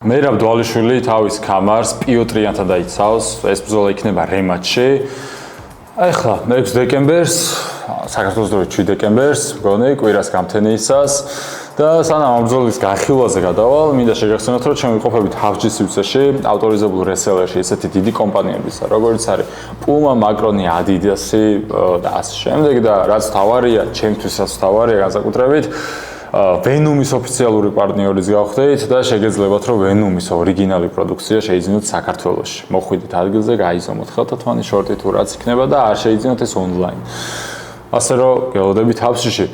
მერაბ დვალიშვილი თავის კამარს პიოტრიანთან დაიცავს. ეს ბრძოლა იქნება რემატჩი. ახლა 6 დეკემბერს, საქართველოს დროით 7 დეკემბერს, მგონი კვირას გამთენიისას და სანამ ამ ბრძოლის განხილვაზე გადავალ, მინდა შეგახსენოთ, რომ ჩვენ ვიყოფებით HUFG სივრცეში, ავტორიზებულ რესელერში, ესეთი დიდი კომპანიებისა, როგორც არის Puma, Macron, Adidas და ასე შემდეგ და რაც თავარია, ჩემთვისაც თავარია განსაკუთრებით Venom-ის ოფიციალური პარტნიორიც გავხდით და შეგეძლებათ, რომ Venom-ის ორიგინალი პროდუქცია შეიძინოთ საქართველოში. მოხვიდეთ ადგილზე, გაიზომოთ ხელთათვანი, შორტი თუ რაც იქნება და არ შეიძინოთ ეს ონლაინ. ასე რომ გელოდებით HUFG-ში.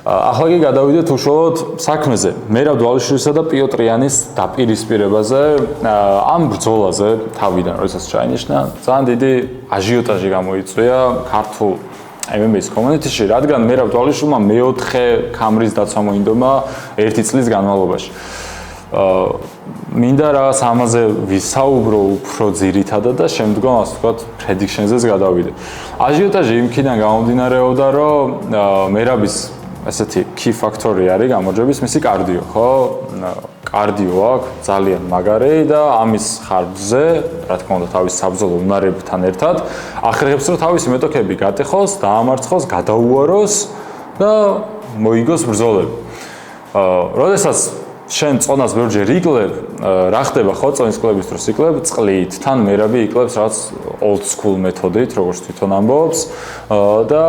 ახლა კი გადავიდეთ უშუალოდ საქმეზე. მერაბ დვალიშვილისა და პიოტრიანის დაპირისპირებაზე, ამ ბრძოლაზე თავიდან, როდესაც ჩაინიშნა, ძალიან დიდი აჟიოტაჟი გამოიწვია ქართულ MMA-ის კომუნიტიში, რადგან მერაბ დვალიშვილმა მეოთხე ქამრის დაცვა მოინდომა 1 წლის განმავლობაში. მინდა რაღაც ამაზე ვისაუბრო უფრო ძირითადად და შემდგომ ასე ვთქვათ, prediction-ზეც გადავიდე. აჟიოტაჟი იმქიდან გამომდინარეობდა, რომ მერაბის ესეთი key factor-ი არის გამარჯვების მისი კარდიო, ხო? კარდიო აქვს ძალიან მაგარი და ამის ხარჯზე, რა თქმა უნდა, თავის საბრძოლო უნარებთან ერთად ახრებს, რომ თავისი მეტოქები გატეხოს, დაამარცხოს, გადაუაროს და მოიგოს ბრძოლები. როდესაც შენ წონას ბევრჯერ იკლებ, რა ხდება ხო წონის კლების დროს იკლებ წყლით, თან მერაბი იკლებს რაღაც old school მეთოდით, როგორც თვითონ ამბობს და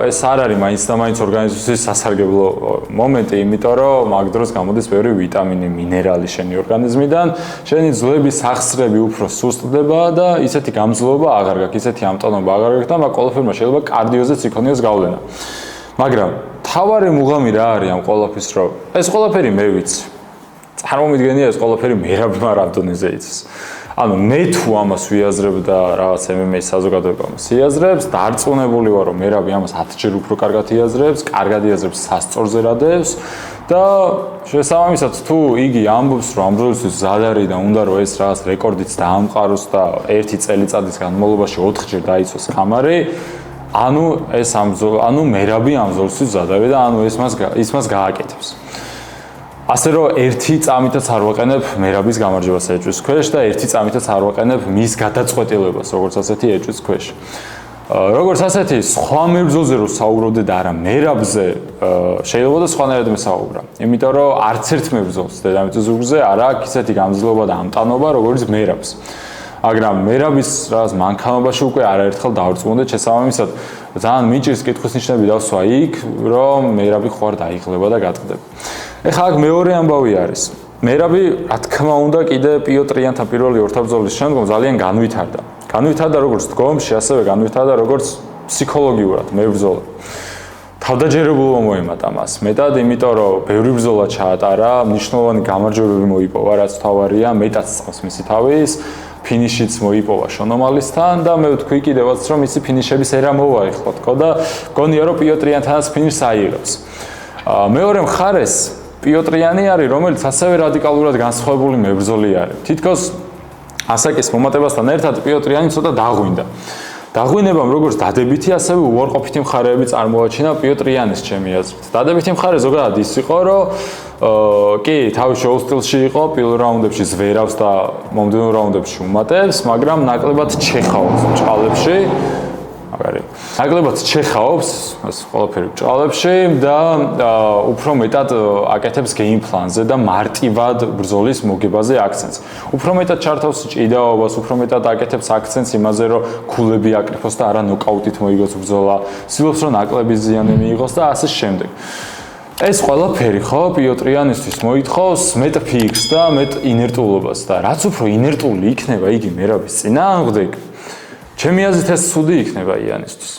ეს არ არის მაინც და მაინც ორგანიზმის სასარგებლო მომენტი, იმიტომ რომ მაგ დროს გამოდის ბევრი ვიტამინი, მინერალი შენი ორგანიზმიდან, შენი ძვლების სახსრები უფრო სუსტდება და ისეთი გამძლეობა აღარ გაქვს, ისეთი ამტონობა აღარ გაქვს და მაგ ყველაფერმა შეიძლება კარდიოზეც იქონიოს გავლენა. მაგრამ თავარი მუღამი რა არის ამ ყველაფრის, რომ ეს ყველაფერი მე ვიცი. წარმომიდგენია ეს ყველაფერი მერაბმა რამდონეზე იცის. ანუ მე თუ ამას ვიაზრებ და რაღაც MMA-ის საზოგადოება ამას იაზრებს, დარწმუნებული ვარ, რომ მერაბი ამას 10 ჯერ უფრო კარგად იაზრებს, კარგად იაზრებს სასწორზე რადევს და შესაბამისად თუ იგი ამბობს, რომ ამ ბრძოლისთვის მზად არის და უნდა რომ ეს რაღაც რეკორდიც დაამყაროს და 1 წელიწადის განმავლობაში 4 ჯერ დაიცვას კამარი, ანუ ეს ანუ მერაბი ამ ბრძოლისთვის მზად არის და ანუ ის მას გააკეთებს. ასე რომ 1 წამითაც არ ვაყენებ მერაბის გამარჯვებას ეჭვის ქვეშ და 1 წამითაც არ ვაყენებ მის გადაწყვეტილებას, როგორც ასეთი ეჭვის ქვეშ. როგორც ასეთი სხვა მებრძოლზე რო საუბრობდე და არა მერაბზე, შეიძლება და სხვანაირად მესაუბრა. იმიტომ რომ არც ერთ მებრძოლს დედამიწის ზურგზე არ აქვს ისეთი გამძლეობა და ამტანობა, როგორც მერაბს. მაგრამ მერაბის რაღაც მანქანობაში უკვე არაერთხელ დავrწმუნდეთ, შესაბამისად ძალიან მიჭირს კითხვის ნიშნები დავსვა იქ, რომ მერაბი ხوار დაიღლება და გატყდება. ეხლა აქ მეორე ამბავი არის. მერაბი, რა თქმა უნდა, კიდე პიოტრიანთან პირველი ორთაბრძოლის შემდგომ ძალიან განვითარდა. განვითარდა როგორც დგომში, ასევე განვითარდა როგორც ფსიქოლოგიურად მებრძოლად. თავდაჯერებულობა მოემატა მას. მეტად, იმიტომ რომ ბევრი ბრძოლა ჩაატარა, მნიშვნელოვანი გამარჯვებები მოიპოვა, რაც თავარია, მეტად სწავს მისი თავის, ფინიშიც მოიპოვა შონომალისთან და მე ვთქვი კიდევაც, რომ მისი ფინიშების ერა მოვაიხლოთ, ხო და გონია რომ პიოტრიანთანაც ფინიშს აიღებს. მეორე მხარეს პიოტრიანი არის, რომელიც ასევე რადიკალურად განსხვავებული მებრძოლი არის. თითქოს ასაკის მომატებასთან ერთად პიოტრიანი ცოტა დაღვინდა. დაღვინებამ როგორც დადებითი, ასევე უარყოფითი მხარეები წარმოაჩინა პიოტრიანის ჩემი აზრით. დადებითი მხარე ზოგადად ის იყო, რომ კი, თავის შოუ სტილში იყო, პირველ რაუნდებში ზვერავს და მომდევნო რაუნდებში უმატებს, მაგრამ ნაკლებად ჩეხაობს ბჭყალებში. მაგარი. ნაკლებად ჩეხაობს, ეს ყველაფერი ბჭყალებში და უფრო მეტად აკეთებს გეიმ პლანზე და მარტივად ბრძოლის მოგებაზე აქცენტს. უფრო მეტად ჩართავს ჭიდაობას, უფრო მეტად აკეთებს აქცენტს იმაზე, რომ ქულები აკრიფოს და არა ნოკაუტით მოიგოს ბრძოლა. ცდილობს, რომ ნაკლები ზიანი მიიღოს და ასე შემდეგ. ეს ყველაფერი ხო პიოტრიანისთვის მოითხოვს მეტ ფიქს და მეტ ინერტულობას და რაც უფრო ინერტული იქნება იგი მერაბის წინააღმდეგ, ჩემი აზრით ეს ცუდი იქნება იანისთვის.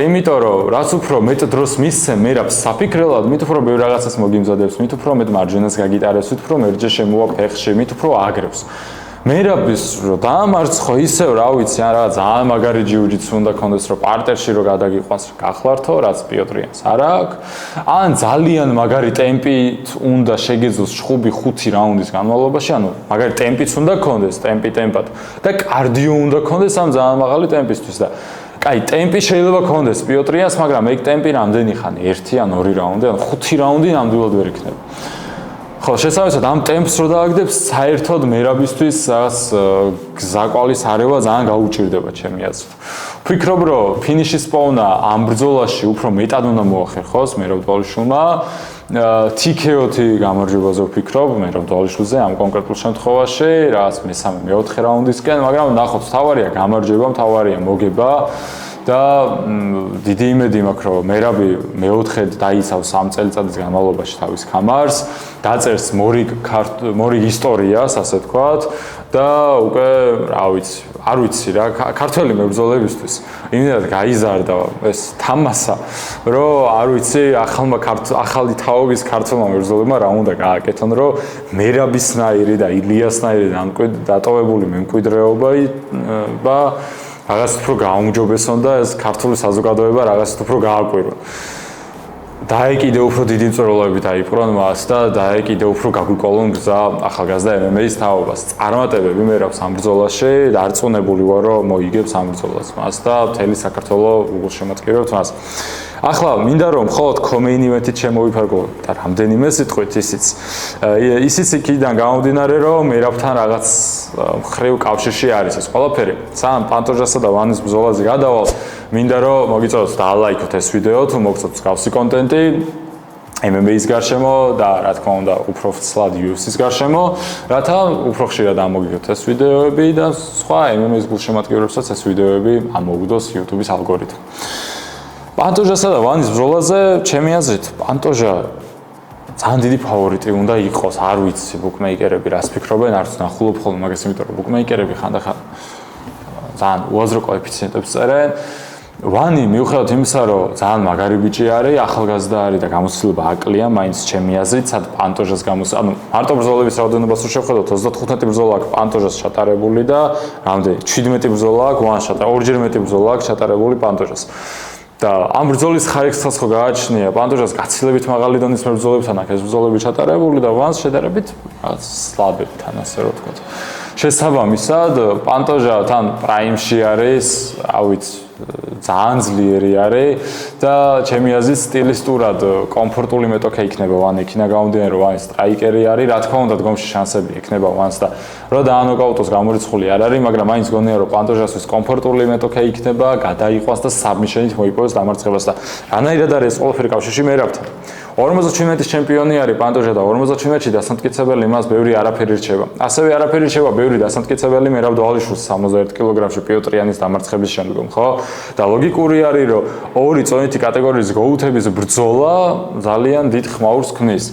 იმიტომ რომ რაც უფრო მეტ დროს მისცემ მერაბს საფიქრელად, მით უფრო ბევრ რაღაცას მოგიმზადებს, მით უფრო მეტ მარჯვენას გაგიტარებს, მით უფრო მერჯე შემოვა ფეხში, მით უფრო აგრებს. მერაბის რო დაამარცხო ისევ რა ვიცი, ან რაღაც ძალიან მაგარი ჯიუჯიტსუ უნდა კონდეს, რომ პარტერში რო გადაგიყვანს, გახლართო, რაც პიოტრიანს არ აქვს, ან ძალიან მაგარი ტემპით უნდა შეგეძლოს 5 რაუნდის განმავლობაში, ანუ მაგარი ტემპიც უნდა კონდეს, ტემპად და კარდიო უნდა კონდეს ამ ძალიან მაღალი ტემპისთვის და კაი, ტემპი შეიძლება კონდეს პიოტრიანს, მაგრამ ეგ ტემპი რამდენი ხანი? 1 ან 2 რაუნდი, ან 5 რაუნდი ნამდვილად ვერ იქნება. ხო, შესაბამისად ამ ტემპს რო დააგდებს, საერთოდ მერაბისთვის რაღაც გზაკვალის არევა ძალიან გაუჭირდება ჩემი აზრით. ვფიქრობ, რომ ფინიშის პოვნა ამ ბრძოლაში უფრო მეტად უნდა მოახერხოს მერაბ დვალიშვილმა. TKO-ი გამარჯვებაზე ვფიქრობ, მერაბ დვალიშვილზე ამ კონკრეტულ შემთხვევაში, რაღაც მე-3-4 რაუნდისკენ, მაგრამ ნახოთ, თავარია გამარჯვება, თავარია მოგება. და დიდი იმედი მაქვს რომ მერაბი მეოთხედ დაიცავს 3 წელიწადის განმავლობაში თავის კამარს, დაწერს მორიგ ისტორიას, ასე ვთქვათ და უკვე, რა ვიცი, არ ვიცი რა, ქართველი მებრძოლებისთვის იმედად გაიზარდა ეს თამასა, რომ არ ვიცი, ახალი თაობის ქართველმა მებრძოლებმა რა უნდა გააკეთონ, რომ მერაბისნაირი და ილიასნაირი დატოვებული მემკვიდრეობა რაღაც უფრო გაუმჯობესონ და ეს ქართული საზოგადოება რაღაც უფრო გააკვირვა. დაეკიდე უფრო დიდი მწვერვალები დაიპყრონ მას და დაეკიდე უფრო გაგვიკოლონ გზა ახალგაზრდა MMA-ის თაობას. წარმატებები მერაბს ამ ბრძოლაში, დარწმუნებული ვარ, რომ მოიგებს ამ ბრძოლას მას და მთელი საქართველოს უგულშემატკივრებთ მას. ახლა მინდა რომ მხოლოდ co-main event-ით შემოვიფარგლო და რამდენიმე სიტყვით ისიც იქიდან გამომდინარე რომ მერაბთან რაღაც მხრივ კავშირში არის ეს ყველაფერი. სამ პანტოჟასა და ვანის ბრძოლაზე გადავალ, მინდა რომ მოგიწოდოთ და ალაიქოთ ეს ვიდეო თუ მოგწონთ მსგავსი კონტენტი MMA-ის გარშემო და რა თქმა უნდა უფრო ცლად UFC-ის გარშემო, რათა უფრო ხშირად ამოგიგოთ ეს ვიდეოები და სხვა MMA-ის გულშემატკივრებსაც ეს ვიდეოები ამოუგდოს YouTube-ის ალგორითმი. პანტოჟასა და ვანის ბრძოლაზე, ჩემი აზრით, პანტოჟა ძალიან დიდი ფავორიტი უნდა იყოს, არ ვიცი, ბუკმეიკერები რას ფიქრობენ, არც ნახულობ ხოლმე მაგას, იმიტომ რომ ბუკმეიკერები ხანდახან ძალიან უაზრო კოეფიციენტებს წერენ. ვანი მიუხედავად იმისა, რომ ძალიან მაგარი ბიჭი არის, ახალგაზრდა არის და გამოცდილება აკლია, მაინც ჩემი აზრით, სად პანტოჟას ანუ მარტო ბრძოლების რაოდენობას რო შევხედოთ, 35 ბრძოლა აქვს პანტოჟას ჩატარებული და რამდენი 17 ბრძოლა აქვს ვანს ჩატარებული, ორჯერ მეტი ბრძოლა აქვს ჩატარებული პანტოჟას. და ამ ბრძოლის ხარისხსაც ხო გააჩნია პანტოჟას გაცილებით მაღალი დონის მებრძოლებთან აქ ეს ბრძოლები ჩატარებული და ვანს შედარებით რაღაც სლაბებთან ასე რომ ვთქვათ. შესაბამისად პანტოჟა თან პრაიმში არის, რა ვიცი, ძალიან ძლიერი არის და ჩემი აზრით სტილისტურად კომფორტული მეტოქე იქნება ვანი, იქნა გამომდინარე რომ ვანი სტრაიკერი არის, რა თქმა უნდა დგომში შანსები ექნება ვანს და რა დაანოკაუტოს გამორიცხული არ არის, მაგრამ მაინც გონია რომ პანტოჟასთვის კომფორტული მეტოქე იქნება, გადაიყვას და საბმიშენით მოიპოვოს დამარცხებას და რანაირად არის ყველაფერი კავშირში მერაბთან. 57-ის ჩემპიონი არის პანტოჟა და 57-ში დასამტკიცებელი მას ბევრი არაფერი რჩება. ასევე არაფერი რჩება ბევრი დასამტკიცებელი მერაბ დვალიშვილს 61 კილოგრამში პიოტრიანის დამარცხების შემდგომ, ხო? და ლოგიკური არის, რომ ორი წონითი კატეგორიის გოუთების ბრძოლა ძალიან დიდ ხმაურს ქმნის.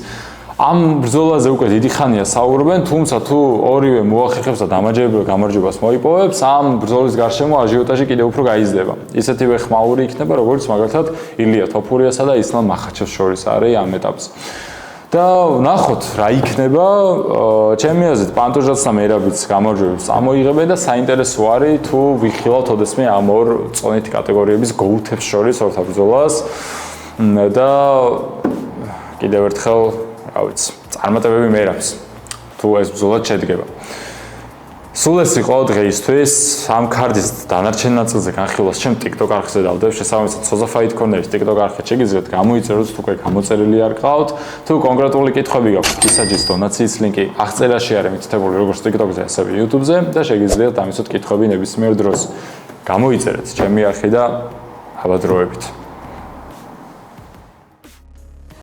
ამ ბრძოლაზე უკვე დიდი ხანია საუბრობენ, თუმცა თუ ორივე მოახერხებს და გამარჯვებას მოიპოვებს, ამ ბრძოლის გარშემო აჟიოტაჟი კიდევ უფრო გაიზრდება. ისეთივე ხმაური იქნება, როგორც მაგალითად ილია თოფურიასა და ისლამ მახაჩევს შორის არის ამ ეტაპზე. და ნახოთ რა იქნება, ჩემი აზრით პანტოჟაც და მერაბიც გამარჯვებებს ამოიღებენ და საინტერესო არის თუ ვიხილავთ ოდესმე ამ ორ წონითი კატეგორიების გოუთებს შორის ორთა ბრძოლას და კიდევ ერთხელ რა ვიცი, წარმატებები მერაბს თუ ეს ბრძოლა შედგება. სულ ეს იყო დღეისთვის, ამ კარდის დანარჩენ ნაწილზე განხილვას ჩემ TikTok არხზე დავდებ, შესაბამისად Sozafight Corner-ის TikTok არხით შეგიძლიათ გამოიწეროთ, თუ გამოწერილი არ გყავთ, თუ კონკრეტული კითხვები გაქვთ, ისაჯის დონაციის ლინკი აღწერაში არის მითითებული როგორც TikTok-ზე, ასევე YouTube-ზე და შეგიძლიათ ამისოთ კითხვები ნებისმიერ დროს. გამოიწერეთ ჩემი არხი და აბა დროებით.